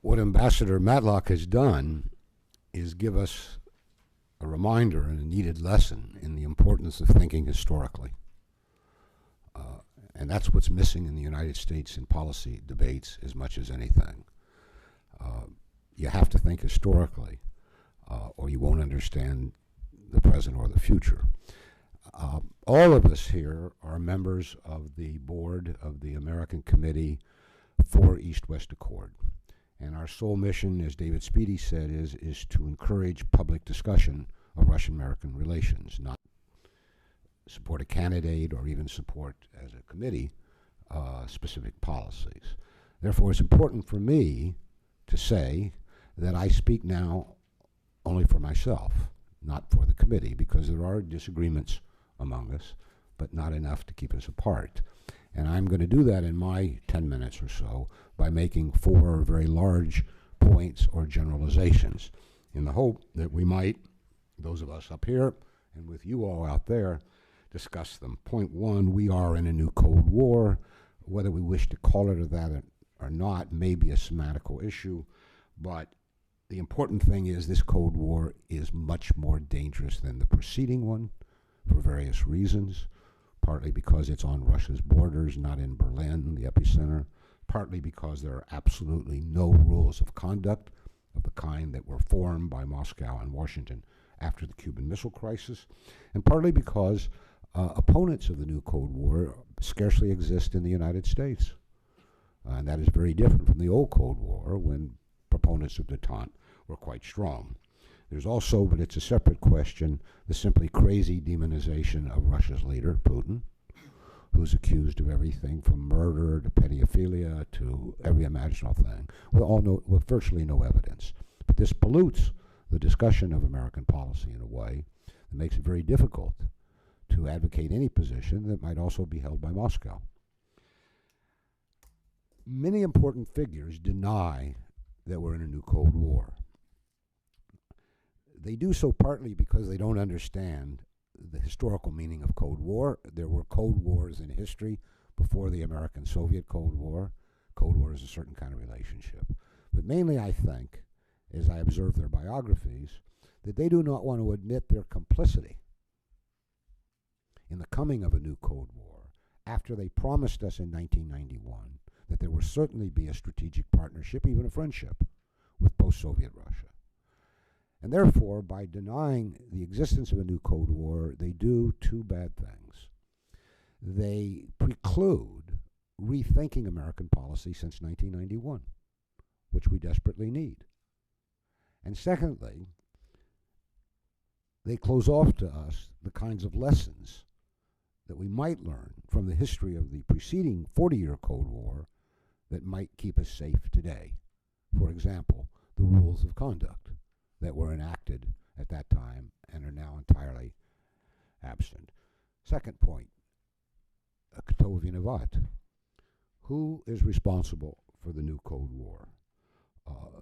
What Ambassador Matlock has done is give us a reminder and a needed lesson in the importance of thinking historically. And that's what's missing in the United States in policy debates as much as anything. You have to think historically, or you won't understand the present or the future. All of us here are members of the board of the American Committee for East-West Accord. And our sole mission, as David Speedy said, is to encourage public discussion of Russian-American relations, not support a candidate or even support, as a committee, specific policies. Therefore, it's important for me to say that I speak now only for myself, not for the committee, because there are disagreements among us, but not enough to keep us apart. And I'm going to do that in my 10 minutes or so by making 4 very large points or generalizations in the hope that we might, those of us up here and with you all out there, discuss them. Point 1, we are in a new Cold War. Whether we wish to call it that or not may be a semantical issue, but the important thing is this Cold War is much more dangerous than the preceding one for various reasons, partly because it's on Russia's borders, not in Berlin, the epicenter, partly because there are absolutely no rules of conduct of the kind that were formed by Moscow and Washington after the Cuban Missile Crisis, and partly because opponents of the new Cold War scarcely exist in the United States. And that is very different from the old Cold War, when proponents of detente were quite strong. There's also, but it's a separate question, the simply crazy demonization of Russia's leader, Putin, who's accused of everything from murder to pedophilia to every imaginable thing, with virtually no evidence. But this pollutes the discussion of American policy in a way that makes it very difficult to advocate any position that might also be held by Moscow. Many important figures deny that we're in a new Cold War. They do so partly because they don't understand the historical meaning of Cold War. There were Cold Wars in history before the American-Soviet Cold War. Cold War is a certain kind of relationship. But mainly I think, as I observe their biographies, that they do not want to admit their complicity in the coming of a new Cold War after they promised us in 1991 that there would certainly be a strategic partnership, even a friendship, with post-Soviet Russia. And therefore, by denying the existence of a new Cold War, they do 2 bad things. They preclude rethinking American policy since 1991, which we desperately need. And secondly, they close off to us the kinds of lessons that we might learn from the history of the preceding 40-year Cold War that might keep us safe today. For example, the rules of conduct that were enacted at that time and are now entirely absent. Second point, kto vinovat? Who is responsible for the new Cold War?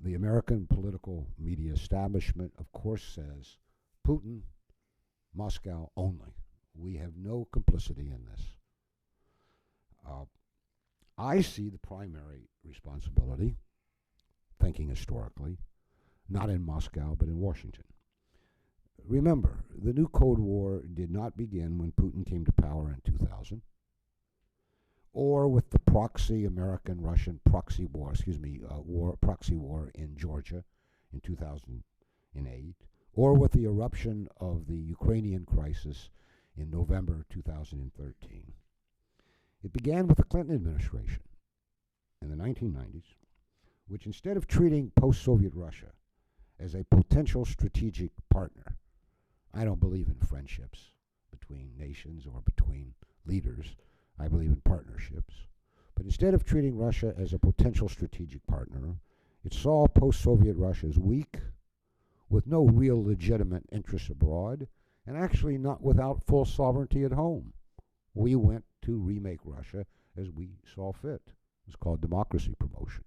The American political media establishment, of course, says Putin, Moscow only. We have no complicity in this. I see the primary responsibility, thinking historically, not in Moscow, but in Washington. Remember, the new Cold War did not begin when Putin came to power in 2000, or with the American-Russian proxy war, proxy war in Georgia in 2008, or with the eruption of the Ukrainian crisis in November 2013. It began with the Clinton administration in the 1990s, which instead of treating post-Soviet Russia as a potential strategic partner, I don't believe in friendships between nations or between leaders. I believe in partnerships. But instead of treating Russia as a potential strategic partner, it saw post-Soviet Russia as weak, with no real legitimate interests abroad, and actually not without full sovereignty at home. We went to remake Russia as we saw fit. It was called democracy promotion.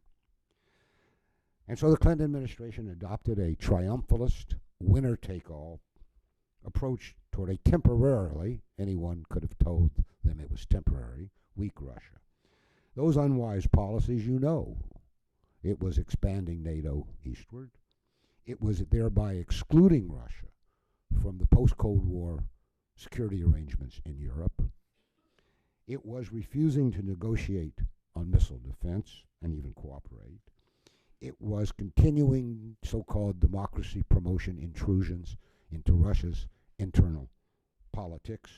And so the Clinton administration adopted a triumphalist, winner-take-all approach toward a temporarily, anyone could have told them it was temporary, weak Russia. Those unwise policies, you know. It was expanding NATO eastward. It was thereby excluding Russia from the post-Cold War security arrangements in Europe. It was refusing to negotiate on missile defense and even cooperate. It was continuing so-called democracy promotion intrusions into Russia's internal politics.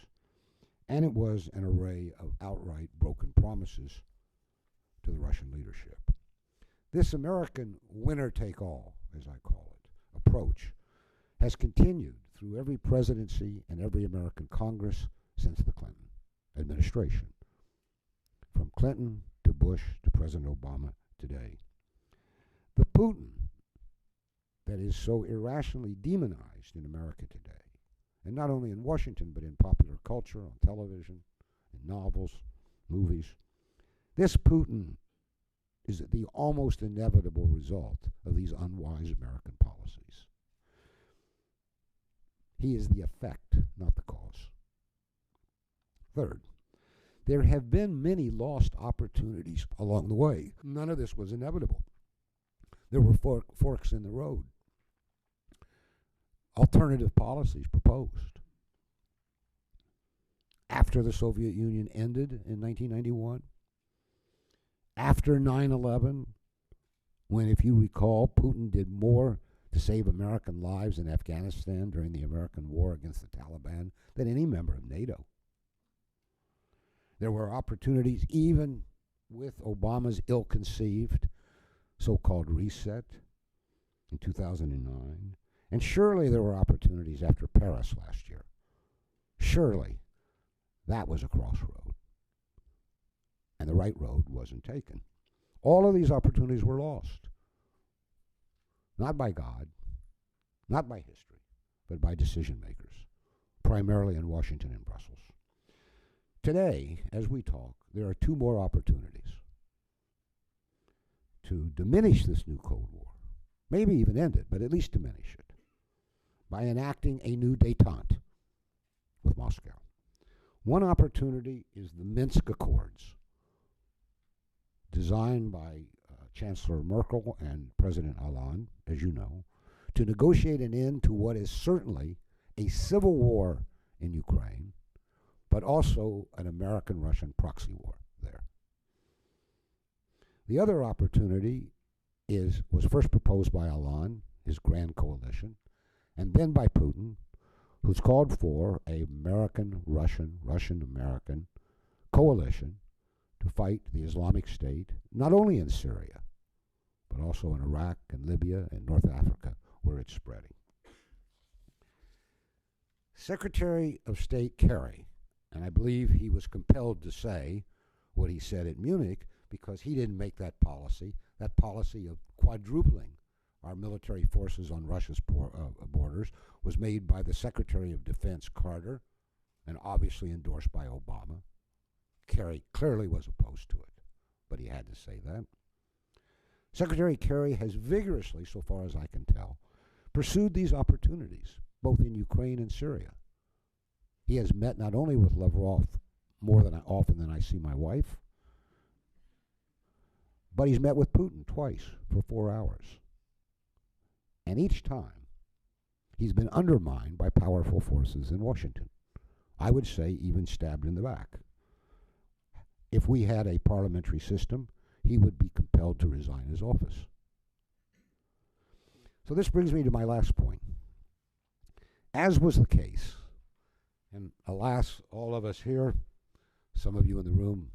And it was an array of outright broken promises to the Russian leadership. This American winner-take-all, as I call it, approach has continued through every presidency and every American Congress since the Clinton administration, from Clinton to Bush to President Obama today. The Putin that is so irrationally demonized in America today, and not only in Washington, but in popular culture, on television, in novels, movies, this Putin is the almost inevitable result of these unwise American policies. He is the effect, not the cause. Third, there have been many lost opportunities along the way. None of this was inevitable. There were forks in the road. Alternative policies proposed. After the Soviet Union ended in 1991, after 9/11, when, if you recall, Putin did more to save American lives in Afghanistan during the American war against the Taliban than any member of NATO. There were opportunities even with Obama's ill-conceived so-called reset in 2009. And surely there were opportunities after Paris last year. Surely that was a crossroad. And the right road wasn't taken. All of these opportunities were lost. Not by God, not by history, but by decision makers, primarily in Washington and Brussels. Today, as we talk, there are two more opportunities to diminish this new Cold War. Maybe even end it, but at least diminish it by enacting a new détente with Moscow. One opportunity is the Minsk Accords, designed by Chancellor Merkel and President Hollande, as you know, to negotiate an end to what is certainly a civil war in Ukraine, but also an American-Russian proxy war there. The other opportunity was first proposed by Hollande, his grand coalition, and then by Putin, who's called for a American-Russian, Russian-American coalition to fight the Islamic State, not only in Syria, but also in Iraq and Libya and North Africa, where it's spreading. Secretary of State Kerry, and I believe he was compelled to say what he said at Munich because he didn't make that policy of quadrupling our military forces on Russia's borders was made by the Secretary of Defense Carter and obviously endorsed by Obama. Kerry clearly was opposed to it, but he had to say that. Secretary Kerry has vigorously, so far as I can tell, pursued these opportunities, both in Ukraine and Syria. He has met not only with Lavrov more often than I see my wife, but he's met with Putin twice for 4 hours. And each time, he's been undermined by powerful forces in Washington. I would say even stabbed in the back. If we had a parliamentary system, he would be compelled to resign his office. So this brings me to my last point. As was the case, and alas, all of us here, some of you in the room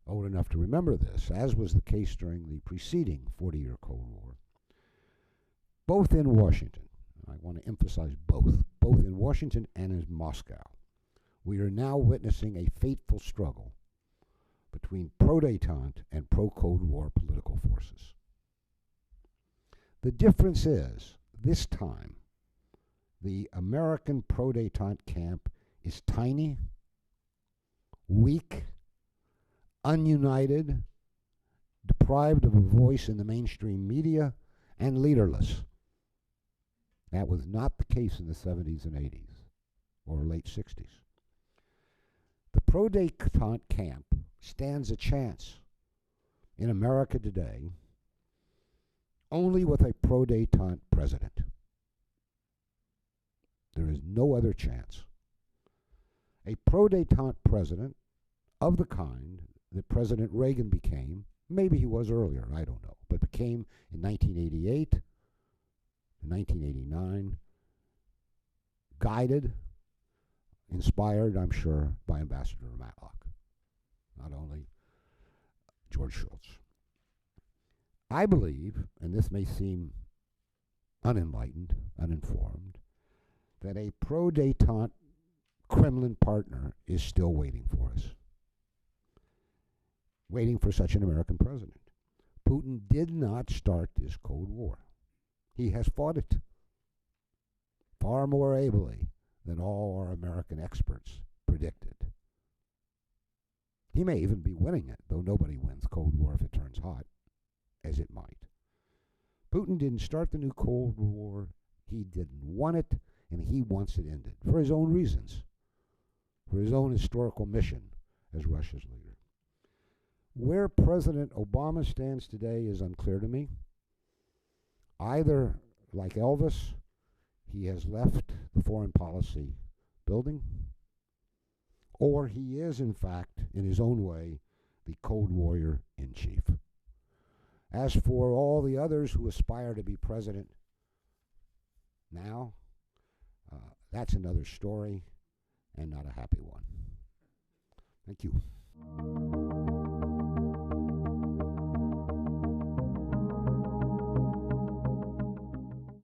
old enough to remember this, as was the case during the preceding 40-year Cold War, both in Washington, I want to emphasize both in Washington and in Moscow, we are now witnessing a fateful struggle between pro-détente and pro-Cold War political forces. The difference is, this time, the American pro-détente camp is tiny, weak, ununited, deprived of a voice in the mainstream media, and leaderless. That was not the case in the 70s and 80s, or late 60s. The pro-détente camp stands a chance in America today only with a pro-détente president. There is no other chance. A pro-détente president of the kind that President Reagan became, maybe he was earlier, I don't know, but became in 1988, in 1989, guided, inspired, I'm sure, by Ambassador Matlock, not only George Shultz. I believe, and this may seem unenlightened, uninformed, that a pro-détente Kremlin partner is still waiting for us, waiting for such an American president. Putin did not start this Cold War. He has fought it far more ably than all our American experts predicted. He may even be winning it, though nobody wins Cold War if it turns hot, as it might. Putin didn't start the new Cold War. He didn't want it, and he wants it ended for his own reasons, for his own historical mission as Russia's leader. Where President Obama stands today is unclear to me. Either, like Elvis, he has left the foreign policy building, or he is, in fact, in his own way, the Cold Warrior in chief. As for all the others who aspire to be president now, that's another story and not a happy one. Thank you.